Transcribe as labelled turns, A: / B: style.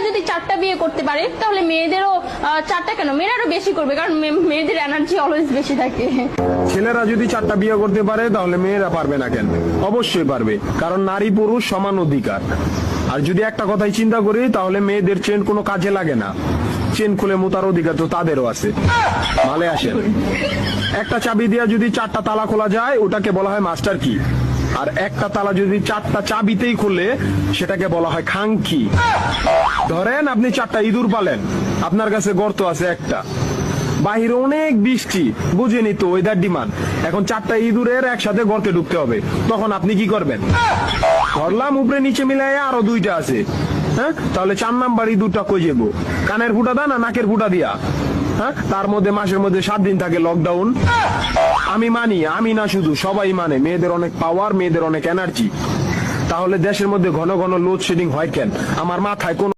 A: যদি 4টা বিয়ে করতে পারে তাহলে মেয়েদেরও 4টা কেন, মেয়েরা আরো বেশি করবে, কারণ মেয়েদের এনার্জি অলওয়েজ বেশি থাকে।
B: ছেলেরা যদি 4টা বিয়ে করতে পারে তাহলে মেয়েরা পারবে না কেন? অবশ্যই পারবে, কারণ নারী পুরুষ সমান অধিকার। আর যদি একটা কথাই চিন্তা করি তাহলে মেয়েদের চেন কোনো কাজে লাগে না, চেন খুলে মোতার অধিকার তো তাদেরও আছে। ভালো আসেন, একটা চাবি দিয়ে যদি 4টা তালা খোলা যায় ওটাকে বলা হয় মাস্টার কি, আর একটা তালা যদি 4টা চাবিতেই খুলে সেটাকে বলা হয় খাঙ্কি। ধরেন আপনি 4টা ইঁদুর পালেন, আপনার কাছে গর্ত আছে একটা, বাহিরে অনেক বৃষ্টি, বুঝেনি তো ওয়েদার ডিমান্ড, এখন 4টা ইঁদুরের একসাথে গর্তে ঢুকতে হবে, তখন আপনি কি করবেন? ধরলাম উপরে নিচে মিলাই আরো 2টা আছে, হ্যাঁ, তাহলে 4 নাম্বার ইঁদুরটা কই যাবো? কানের ফুটা দা না নাকের ফুটা দিয়া? হ্যাঁ, তার মধ্যে মাসের মধ্যে 7 দিন থাকে লকডাউন। আমি মানি, আমি না শুধু সবাই মানে মেয়েদের অনেক পাওয়ার, মেয়েদের অনেক এনার্জি। তাহলে দেশের মধ্যে ঘন ঘন লোডশেডিং হয় কেন? আমার মাথায় কোন